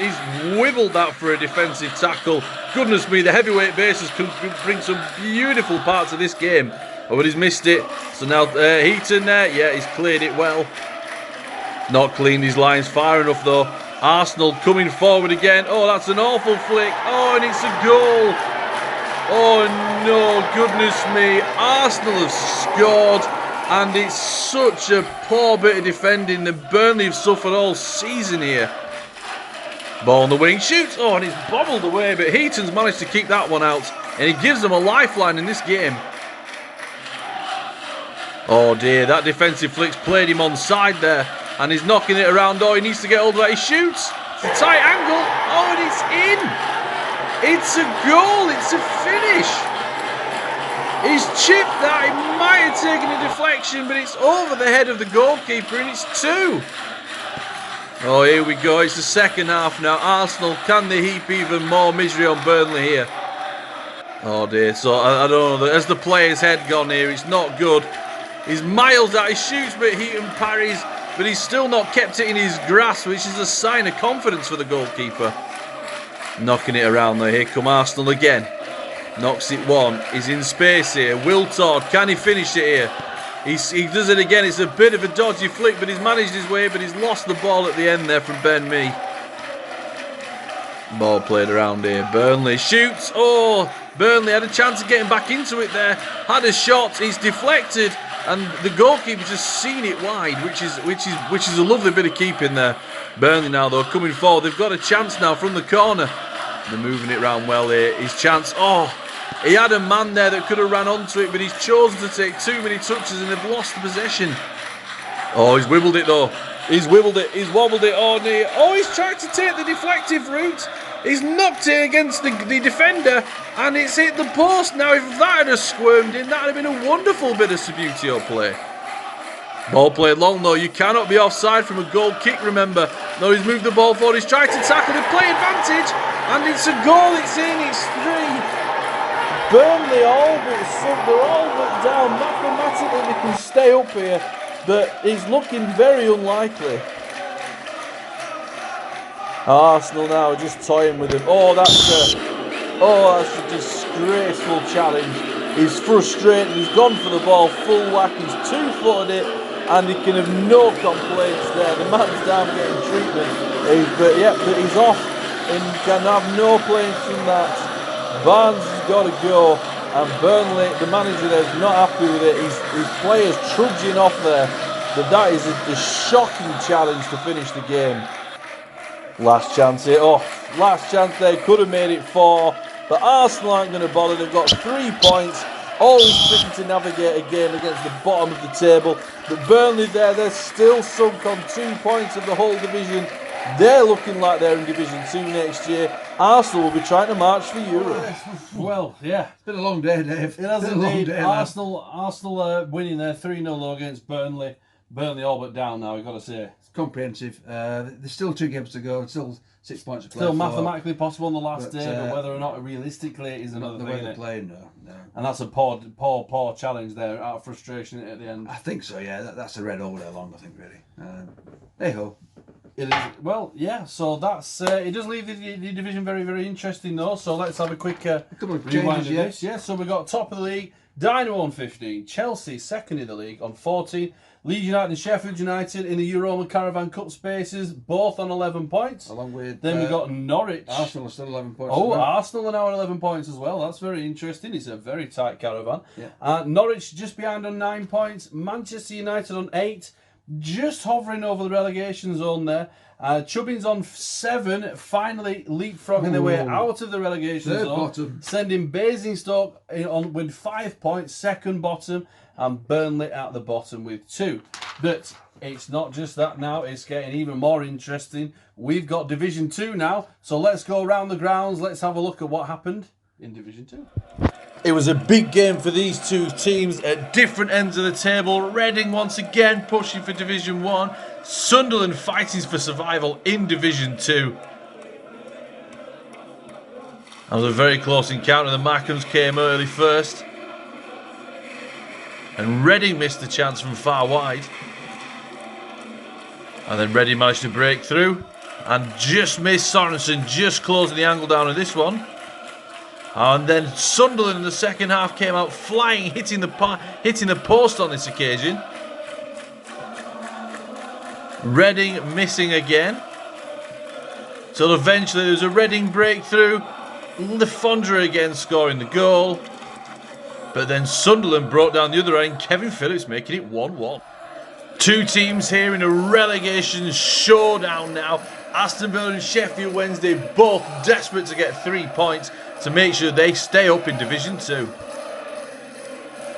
wibbled that for a defensive tackle. Goodness me, the heavyweight bases could bring some beautiful parts of this game. Oh, but he's missed it. So now Heaton there. Yeah, he's cleared it well. Not cleaned his lines far enough, though. Arsenal coming forward again. Oh, that's an awful flick. Oh, and it's a goal. Oh, no, goodness me. Arsenal have scored. And it's such a poor bit of defending that Burnley have suffered all season here. Ball on the wing, shoots. Oh, and it's bobbled away, but Heaton's managed to keep that one out. And he gives them a lifeline in this game. Oh dear, that defensive flick's played him on side there. And he's knocking it around. Oh, he needs to get hold of that. He shoots. It's a tight angle. Oh, and it's in. It's a goal. It's a finish. He's chipped that. He might have taken a deflection, but it's over the head of the goalkeeper, and it's 2. Oh, here we go. It's the second half now. Arsenal, can they heap even more misery on Burnley here? Oh dear. So I don't know. As the player's head gone here, it's not good. He's miles out. He shoots, but Heaton parries, but he's still not kept it in his grasp, which is a sign of confidence for the goalkeeper. Knocking it around there. Here come Arsenal again. Knocks it 1. He's in space here. Wiltord, can he finish it here? He does it again. It's a bit of a dodgy flick, but he's managed his way, but he's lost the ball at the end there from Ben Mee. Ball played around here. Burnley shoots. Oh, Burnley had a chance of getting back into it there. Had a shot. He's deflected, and the goalkeeper just seen it wide, which is a lovely bit of keeping there. Burnley now, though, coming forward. They've got a chance now from the corner. They're moving it round well here. His chance. Oh, he had a man there that could have ran onto it, but he's chosen to take too many touches and they've lost the possession. Oh, he's wibbled it though. He's wibbled it. He's wobbled it. Oh, he's tried to take the deflective route. He's knocked it against the defender and it's hit the post. Now, if that had squirmed in, that would have been a wonderful bit of Subbuteo play. Ball played long though. You cannot be offside from a goal kick, remember. No, he's moved the ball forward. He's tried to tackle the play advantage. And it's a goal. It's in. It's 3. Burnley they're all but down. Mathematically they can stay up here, but it's looking very unlikely. Arsenal now just toying with him. Oh, that's a disgraceful challenge. He's frustrated. He's gone for the ball full whack. He's 2-footed it, and he can have no complaints there. The man's down getting treatment, but he's off and can have no complaints from that. Barnes has got to go, and Burnley, the manager there, is not happy with it. His players trudging off there, but that is a shocking challenge to finish the game. Last chance here. Last chance there. Could have made it 4, but Arsenal aren't going to bother. They've got 3 points. Always tricky to navigate a game against the bottom of the table. But Burnley they're still sunk on 2 points of the whole division. They're looking like they're in Division 2 next year. Arsenal will be trying to march for Europe. Well, yeah. It's been a long day, Dave. It has indeed. Day, Arsenal winning there 3-0 against Burnley. Burnley all but down now, I've got to say. It's comprehensive. There's still 2 games to go. Still 6 points to play. Still mathematically possible on the last day, but whether or not realistically is another the thing. way they're playing, no. And that's a poor challenge there, out of frustration at the end. I think so, yeah. That's a red all day long, I think, really. Hey-ho. It is, well, yeah, so that's it does leave the division very, very interesting though, so let's have a quick A couple of rewind changes, of this. Yeah, so we've got top of the league, Dynamo on 15, Chelsea second in the league on 14, Leeds United and Sheffield United in the Euroma Caravan Cup spaces, both on 11 points. Along with... Then we've got Norwich. Arsenal are still 11 points. Oh, Arsenal are now on 11 points as well. That's very interesting. It's a very tight caravan. Yeah. Norwich just behind on 9 points, Manchester United on 8, just hovering over the relegation zone there. Chubbins on 7, finally leapfrogging their way out of the relegation Third zone. bottom. Sending Basingstoke on with 5 points, second bottom, and Burnley at the bottom with 2. But it's not just that now, it's getting even more interesting. We've got Division 2 now, so let's go around the grounds. Let's have a look at what happened in Division 2. It was a big game for these 2 teams at different ends of the table. Reading once again pushing for Division 1. Sunderland fighting for survival in Division 2. That was a very close encounter. The Markhams came early first. And Reading missed the chance from far wide. And then Reading managed to break through. And just missed Sorensen, just closing the angle down on this one. And then Sunderland in the second half came out flying, hitting the post on this occasion. Reading missing again. So eventually there was a Reading breakthrough. Le Fondre again scoring the goal. But then Sunderland broke down the other end. Kevin Phillips making it 1-1. 2 teams here in a relegation showdown now. Aston Villa and Sheffield Wednesday both desperate to get 3 points to make sure they stay up in Division 2.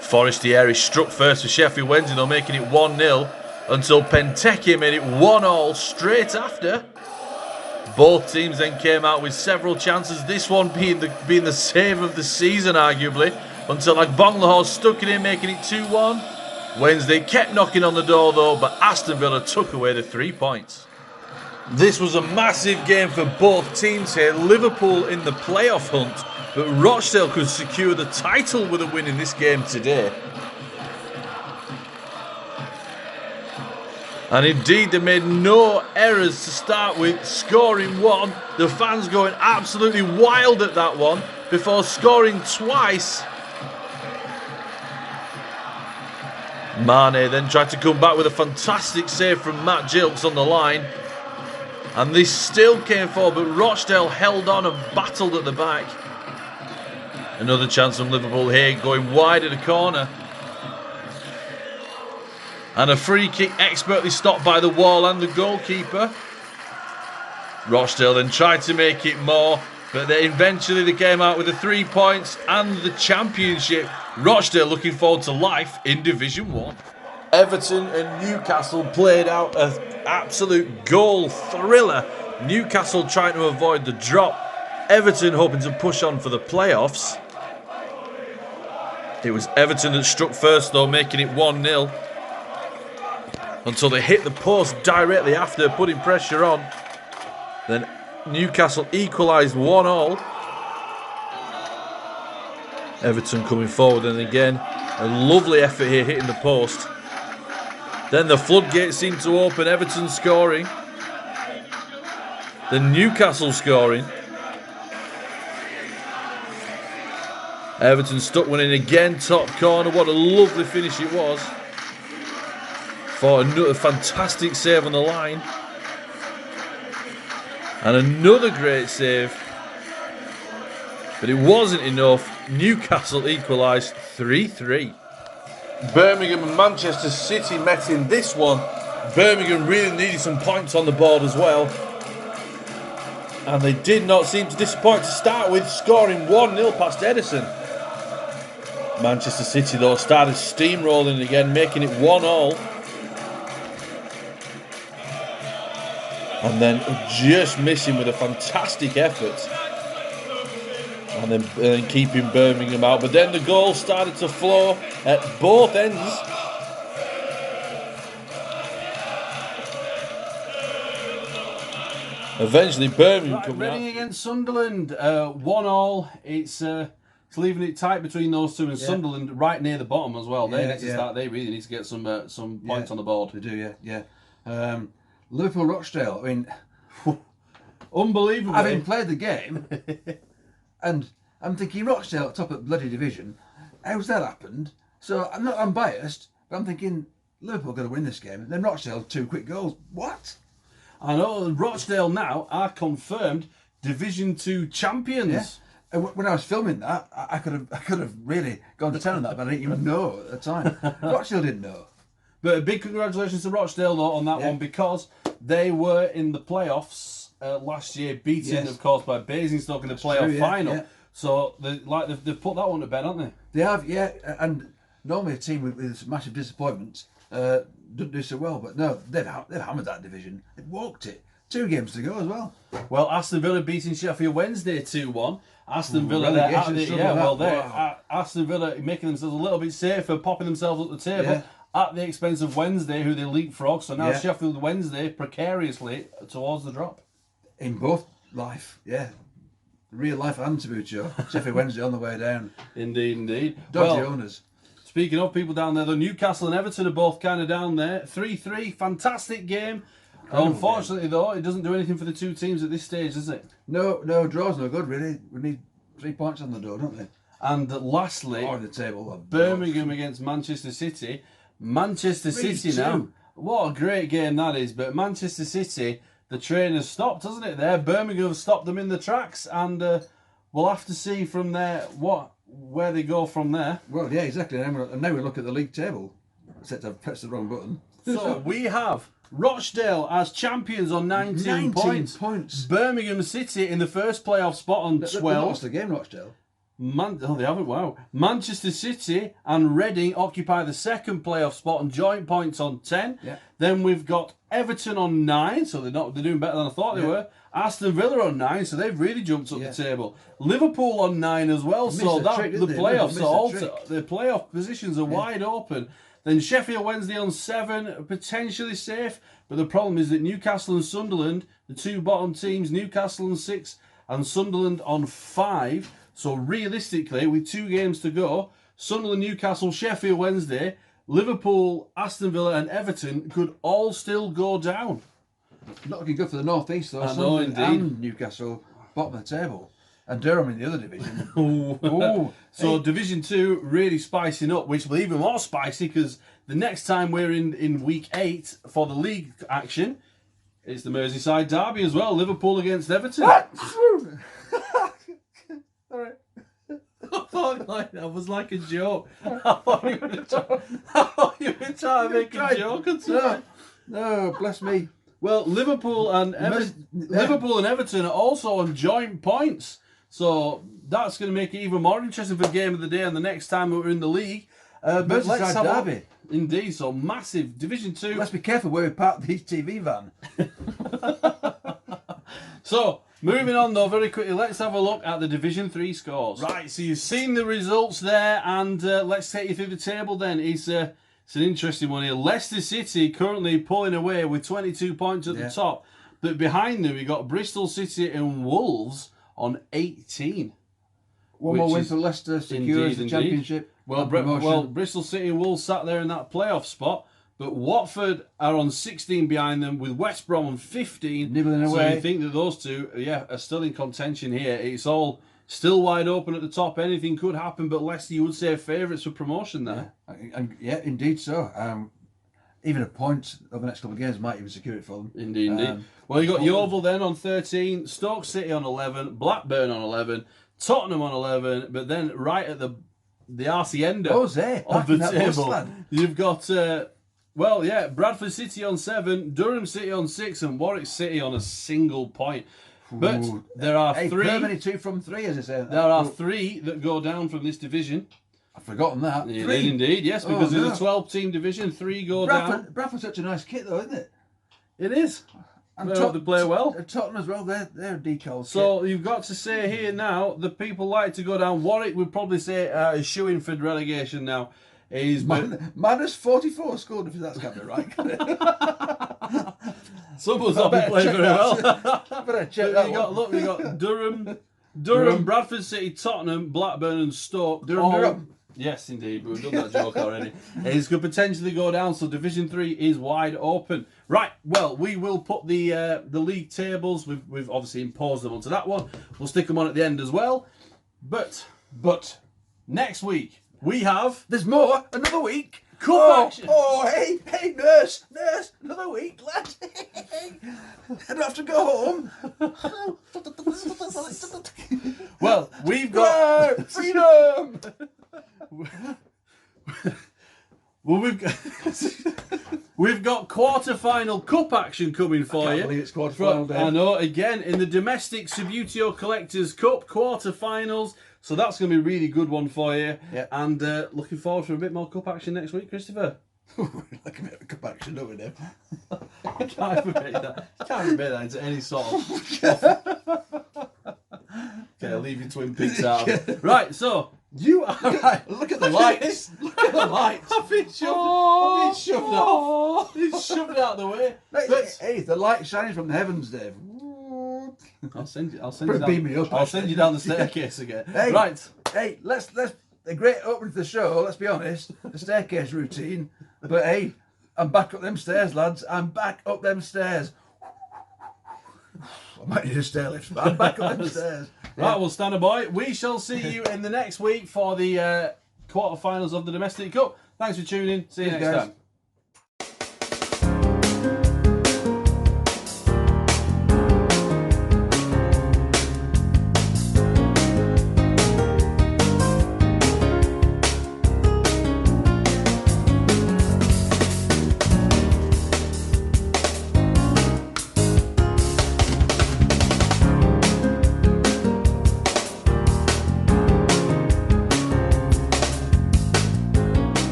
Forestieri struck first for Sheffield Wednesday, though, making it 1-0 until Benteke made it 1-1 straight after. Both teams then came out with several chances, this one being the save of the season, arguably, until Agbonlahor stuck it in, making it 2-1. Wednesday kept knocking on the door, though, but Aston Villa took away the 3 points. This was a massive game for both teams here. Liverpool in the playoff hunt, but Rochdale could secure the title with a win in this game today. And indeed, they made no errors to start with, scoring 1. The fans going absolutely wild at that one before scoring twice. Mane then tried to come back with a fantastic save from Matt Gilks on the line. And they still came forward, but Rochdale held on and battled at the back. Another chance from Liverpool here, going wide of the corner. And a free kick expertly stopped by the wall and the goalkeeper. Rochdale then tried to make it more, but eventually they came out with the 3 points and the championship. Rochdale looking forward to life in Division 1. Everton and Newcastle played out an absolute goal thriller. Newcastle trying to avoid the drop. Everton hoping to push on for the playoffs. It was Everton that struck first, though, making it 1-0. until they hit the post directly after putting pressure on. Then Newcastle equalised 1-1. Everton coming forward, and again a lovely effort here hitting the post. Then the floodgates seem to open, Everton scoring. Then Newcastle scoring. Everton stuck one in again, top corner. What a lovely finish it was. For another fantastic save on the line. And another great save. But it wasn't enough. Newcastle equalised 3-3. Birmingham and Manchester City met in this one. Birmingham really needed some points on the board as well. And they did not seem to disappoint to start with, scoring 1-0 past Edison. Manchester City, though, started steamrolling again, making it 1-1. And then just missing with a fantastic effort. And then keeping Birmingham out. But then the goals started to flow at both ends. Eventually, Birmingham coming Reading out. against Sunderland, 1-1. It's leaving it tight between those two, and Sunderland right near the bottom as well. They need to start. They really need to get some points on the board. They do, yeah. Liverpool Rochdale. I mean, Unbelievable. having played the game, and I'm thinking Rochdale top of bloody division. How's that happened? So I'm not unbiased, but I'm thinking Liverpool going to win this game. And then Rochdale 2 quick goals. What? I know Rochdale now are confirmed Division 2 champions. Yeah. And when I was filming that, I could have really gone to town on that, but I didn't even know at the time. Rochdale didn't know. But a big congratulations to Rochdale though on that one, because they were in the playoffs last year, beaten of course by Basingstoke in the playoff final. Yeah. So they've put that one to bed, haven't they? They have, yeah. And normally a team with massive disappointments doesn't do so well, but no, they've hammered that division. They've walked it. 2 games to go as well. Well, Aston Villa beating Sheffield Wednesday 2-1. Aston Villa, Aston Villa making themselves a little bit safer, popping themselves up the table at the expense of Wednesday, who they leapfrogged. So now Sheffield Wednesday precariously towards the drop. In both life, real life and Subbuteo. Sheffield Wednesday on the way down. Indeed. Dodgy owners. Speaking of people down there, the Newcastle and Everton are both kind of down there. 3-3, fantastic game. Unfortunately, though, it doesn't do anything for the two teams at this stage, does it? No, draw's no good, really. We need 3 points on the door, don't we? And lastly, or the table. Birmingham against Manchester City. Manchester City now. What a great game that is. But Manchester City, the train has stopped, hasn't it? There, Birmingham have stopped them in the tracks, and we'll have to see from there where they go from there. Well, yeah, exactly. And now we look at the league table. Except I've pressed the wrong button. So we have Rochdale as champions on 19 points. Birmingham City in the first playoff spot on 12. They lost the game, Rochdale. They haven't, wow. Manchester City and Reading occupy the second playoff spot on joint points on 10. Yeah. Then we've got Everton on 9, so they're doing better than I thought they were. Aston Villa on 9, so they've really jumped up the table. Liverpool on 9 as well, so the playoff positions are wide open. Then Sheffield Wednesday on 7, potentially safe, but the problem is that Newcastle and Sunderland, the 2 bottom teams, Newcastle on 6 and Sunderland on 5. So realistically, with 2 games to go, Sunderland, Newcastle, Sheffield Wednesday, Liverpool, Aston Villa and Everton could all still go down. Not looking good for the North East though. I know, indeed. And Newcastle, bottom of the table. And Durham in the other division. So Division 2 really spicing up, which will be even more spicy because the next time we're in week 8 for the league action, it's the Merseyside derby as well. Liverpool against Everton. Alright. I thought that was like a joke. I thought you were trying to make a joke or something. No, bless me. Well, Liverpool and Everton are also on joint points. So that's going to make it even more interesting for the game of the day and the next time we're in the league. But let's have derby. Indeed, so massive Division 2. Let's be careful where we park the TV van. So, moving on though, very quickly, let's have a look at the Division 3 scores. Right, so you've seen the results there, and let's take you through the table then. It's It's an interesting one here. Leicester City currently pulling away with 22 points at the top. But behind them, we got Bristol City and Wolves on 18. One more win for Leicester secures the championship. Well, Bristol City and Wolves sat there in that playoff spot. But Watford are on 16 behind them, with West Brom on 15. Nibbling away. So you think that those two, are still in contention here. It's all still wide open at the top. Anything could happen, but Leicester, you would say, favourites for promotion there. Yeah, indeed so. Even a point over the next couple of games might even secure it for them. Indeed. Well, you got Yeovil then on 13, Stoke City on 11, Blackburn on 11, Tottenham on 11, but then right at the arse end of the table, you've got Bradford City on 7, Durham City on 6, and Warwick City on a single point. But there are three. Permanently 2 from 3, as I say. There are 3 that go down from this division. I've forgotten that. Yeah, indeed, yes, because it's a 12-team division. 3 go down. Bradford's such a nice kit, though, isn't it? It is. And they play well. Tottenham as well. They're a decal. So you've got to say here now, the people like to go down. Warwick would probably say is shooing for relegation now. Minus 44 scored, if that's got me right. Someone's not been playing very well. Better check that one. Look, we got Durham, Bradford City, Tottenham, Blackburn, and Stoke. Durham. Yes, indeed. We've done that joke already. It could potentially go down, so Division 3 is wide open. Right, well, we will put the league tables. We've obviously imposed them onto that one. We'll stick them on at the end as well. But next week, we have... There's more. Another week. Cup action. Hey, nurse, another week, lad. I don't have to go home. Well, we've got freedom. Well, we've got quarter-final cup action coming for I you. can't believe it's quarter-final day. I know, again, in the domestic Subbuteo Collectors Cup quarter-finals. So that's going to be a really good one for you. Yeah. And looking forward for a bit more cup action next week, Christopher. Like a bit of cup action, don't we, Dave? Can't make that into any sort of... Okay, I'll leave your twin peaks out. Right, so... You are right. Look at the lights. Look at the lights. I've been shoved off. He's shoved it out of the way. Hey, the light shining from the heavens, Dave. I'll send you down the staircase again. Hey, right. Hey, let's a great opening to the show. Let's be honest. The staircase routine. But hey, I'm back up them stairs, lads. I'm back up them stairs. I might need a stair lift, but I'm back up them stairs. Right, well, stand by. We shall see you in the next week for the quarterfinals of the Domestic Cup. Thanks for tuning in. See you next time.